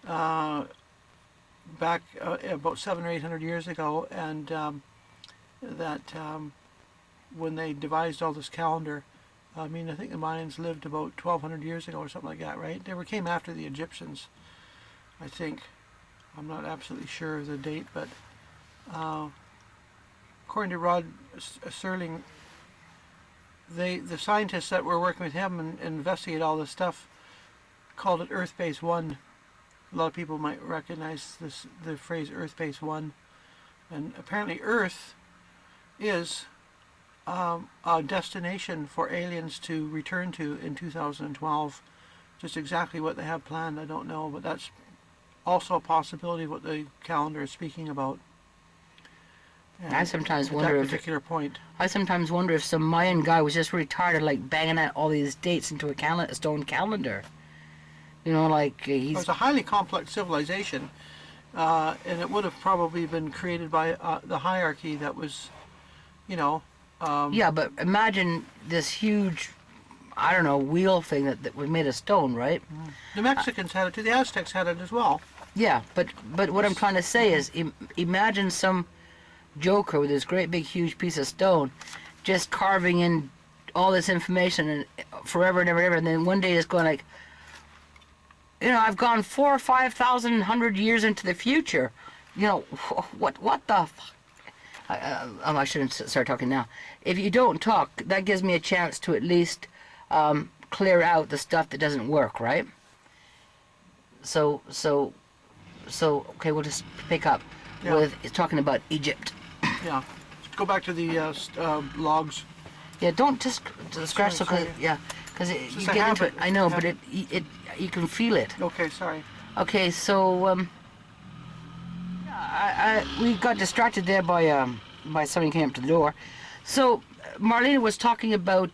back about 700 or 800 years ago, and that when they devised all this calendar, I mean, I think the Mayans lived about 1200 years ago or something like that, right? They came after the Egyptians, I think. I'm not absolutely sure of the date, but according to Rod Serling, the scientists that were working with him and investigate all this stuff called it Earth Base One. A lot of people might recognize the phrase Earth Base One, and apparently Earth is a destination for aliens to return to in 2012. Just exactly what they have planned, I don't know, but that's also a possibility of what the calendar is speaking about. And I sometimes wonder that if particular point. I sometimes wonder if some Mayan guy was just retarded, like banging out all these dates into a stone calendar. You know, like It he's was a highly complex civilization, and it would have probably been created by the hierarchy that was, you know. yeah. But imagine this huge, I don't know, wheel thing that was made of stone, right? The Mexicans had it too. The Aztecs had it as well. Yeah, but what I'm trying to say is, imagine some joker with this great big huge piece of stone, just carving in all this information and forever and ever and ever, and then one day it's going like, you know, I've gone 4,000 or 5,000 100 years into the future. You know, what the fuck? I shouldn't start talking now. If you don't talk, that gives me a chance to at least clear out the stuff that doesn't work, right? So okay, we'll just pick up with talking about Egypt. Yeah. Go back to the logs. Yeah, don't just scratch. Sorry. Because you just a get into habit. it. I know, It's a but it you can feel it. Okay, sorry. Okay, so we got distracted there by somebody came up to the door. So Marlena was talking about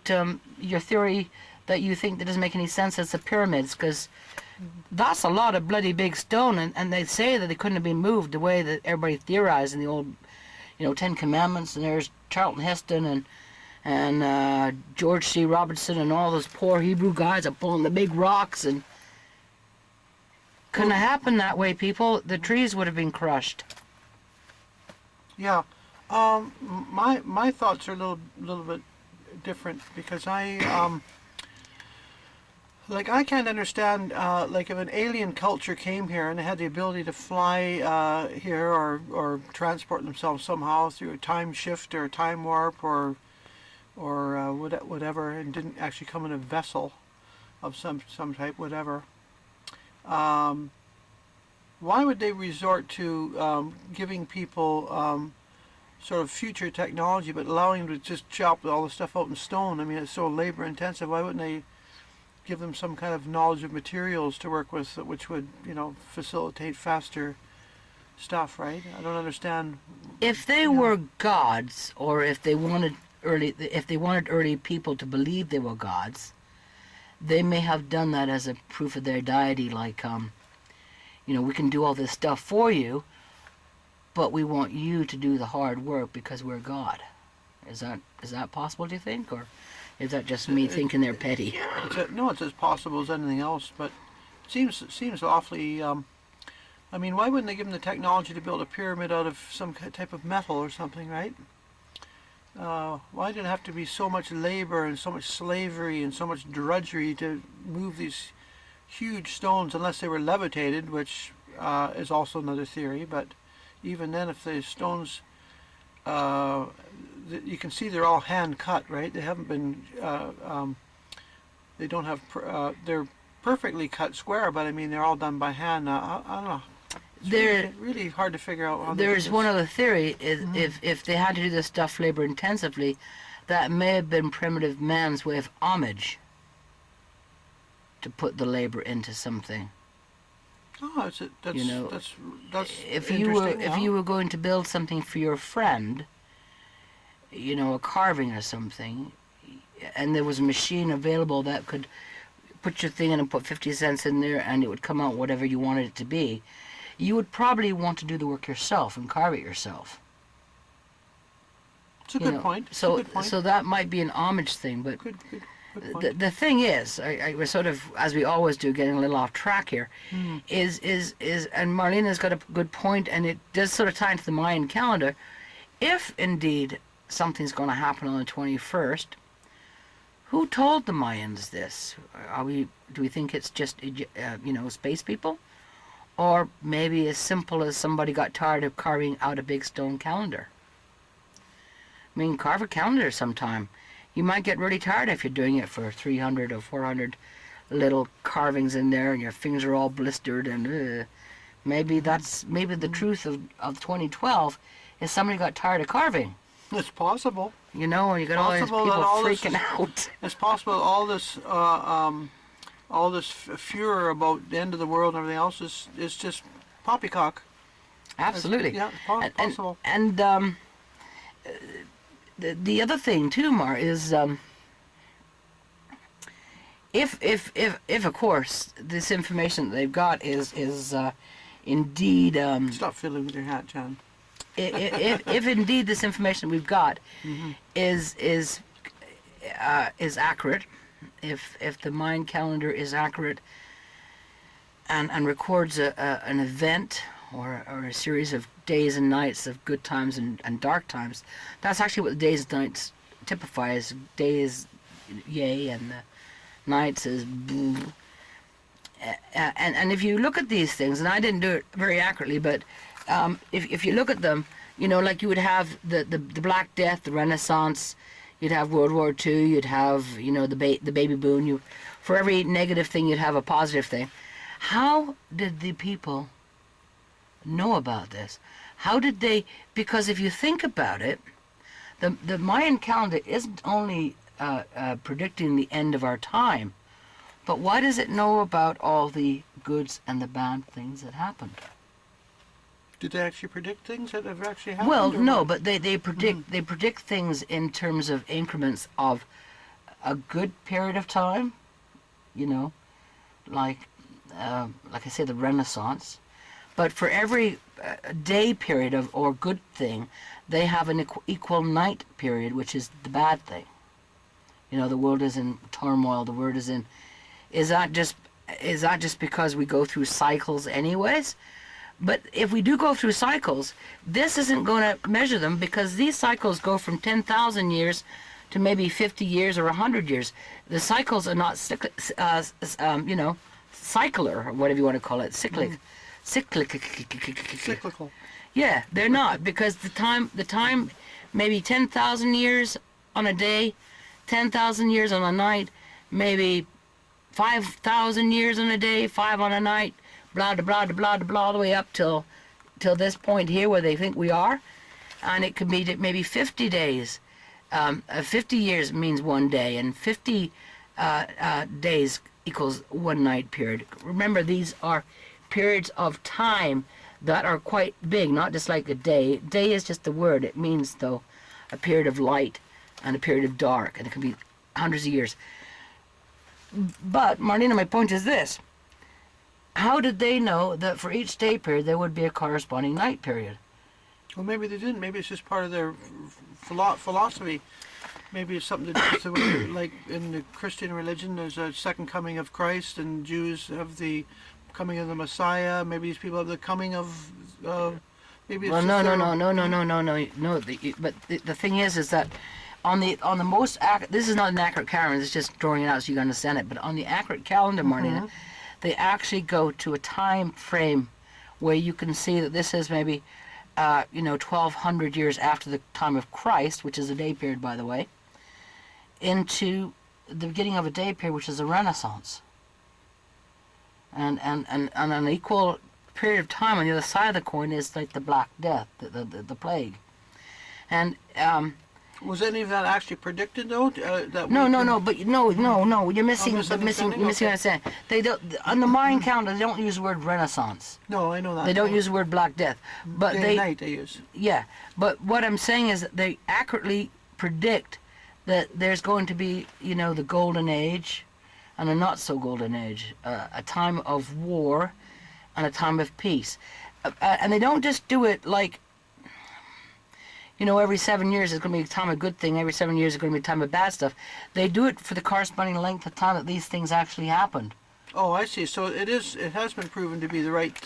your theory that you think that doesn't make any sense. It's the pyramids, because that's a lot of bloody big stone, and they say that they couldn't have been moved the way that everybody theorized in the old, you know, Ten Commandments. And there's Charlton Heston and George C. Robinson and all those poor Hebrew guys up pulling the big rocks, and couldn't have happened that way, people. The trees would have been crushed. Yeah. My thoughts are a little bit different, because I can't understand, like, if an alien culture came here and they had the ability to fly here or transport themselves somehow through a time shift or a time warp or whatever, and didn't actually come in a vessel of some type, whatever. Why would they resort to giving people sort of future technology, but allowing them to just chop all the stuff out in stone? I mean, it's so labor intensive. Why wouldn't they give them some kind of knowledge of materials to work with, which would, you know, facilitate faster stuff, right? I don't understand. If they were gods, or if they wanted early people to believe they were gods, they may have done that as a proof of their deity, like, you know, we can do all this stuff for you, but we want you to do the hard work because we're God. Is that possible, do you think, or is that just me thinking they're petty? It's as possible as anything else, but it seems awfully. I mean, why wouldn't they give them the technology to build a pyramid out of some type of metal or something, right? Why did it have to be so much labor and so much slavery and so much drudgery to move these huge stones, unless they were levitated, which is also another theory. But even then, if the stones, you can see they're all hand cut, right? They haven't been, they don't have, they're perfectly cut square, but I mean, they're all done by hand. I don't know. It's really hard to figure out how there's one other theory, is if they had to do this stuff labor intensively, that may have been primitive man's way of homage to put the labor into something. Oh, that's, you know, that's if interesting. you were going to build something for your friend, you know, a carving or something, and there was a machine available that could put your thing in and put 50 cents in there and it would come out whatever you wanted it to be, you would probably want to do the work yourself and carve it yourself. It's a good point. So that might be an homage thing, but good. Good point. The thing is, I was sort of, as we always do, getting a little off track here, is, and Marlena's got a good point, and it does sort of tie into the Mayan calendar. If indeed something's going to happen on the 21st, who told the Mayans this? Do we think it's just, space people? Or maybe as simple as somebody got tired of carving out a big stone calendar? I mean, carve a calendar sometime. You might get really tired if you're doing it for 300 or 400 little carvings in there and your fingers are all blistered and maybe the truth of 2012 is somebody got tired of carving. It's possible. You know, you got all these people freaking out. It's possible all this furor about the end of the world and everything else is just poppycock. Absolutely. Yeah, it's possible. And the other thing too, Mar, is if of course this information that they've got is indeed Stop fiddling with your hat, John. if indeed this information we've got is accurate, if the Mayan calendar is accurate and records an event or a series of days and nights of good times and dark times, that's actually what the days and nights typify. As days yay and the nights is boo. And if you look at these things, and I didn't do it very accurately, but if you look at them, you know, like you would have the Black Death, the Renaissance, you'd have World War II, you'd have, you know, the baby boom. For every negative thing, you'd have a positive thing. How did the people know about this? How did they? Because if you think about it, the Mayan calendar isn't only predicting the end of our time, but why does it know about all the goods and the bad things that happened? Did they actually predict things that have actually happened? Well, no, but they predict things in terms of increments of a good period of time, you know, like I say, the Renaissance. But for every day period or good thing, they have an equal night period, which is the bad thing. You know, the world is in turmoil. The world is in. Is that just because we go through cycles, anyways? But if we do go through cycles, this isn't going to measure them, because these cycles go from 10,000 years to maybe 50 years or 100 years. The cycles are not cyclic, cycler, or whatever you want to call it, cyclic. Cyclical. Yeah, they're not, because the time, maybe 10,000 years on a day, 10,000 years on a night, maybe 5,000 years on a day, 5 on a night, blah, blah, blah, blah, blah, all the way up till this point here where they think we are. And it could be maybe 50 days. 50 years means 1 day, and 50 days equals 1 night period. Remember, these are periods of time that are quite big, not just like a day. Day is just the word. It means, though, a period of light and a period of dark, and it can be hundreds of years. But, Marlena, my point is this. How did they know that for each day period there would be a corresponding night period? Well, maybe they didn't. Maybe it's just part of their philosophy. Maybe it's something to do with, like in the Christian religion, there's a second coming of Christ, and Jews have the coming of the Messiah. Maybe these people have the coming of. Maybe. It's Well, just no. But the thing is that on the most this is not an accurate calendar. It's just drawing it out so you can understand it. But on the accurate calendar, Marlena, they actually go to a time frame where you can see that this is maybe 1,200 years after the time of Christ, which is a day period, by the way, into the beginning of a day period, which is a Renaissance. And an equal period of time on the other side of the coin is like the Black Death, the plague. And was any of that actually predicted, though? No. You're missing what I'm saying. They don't, on the Mayan calendar, they don't use the word Renaissance. No, I know that. They don't use the word Black Death. But Day and night they use. Yeah, but what I'm saying is that they accurately predict that there's going to be, the golden age and a not so golden age, a time of war and a time of peace. And they don't just do it like, you know, every 7 years is going to be a time of good thing, every 7 years is going to be a time of bad stuff. They do it for the corresponding length of time that these things actually happened. Oh, I see. So it has been proven to be the right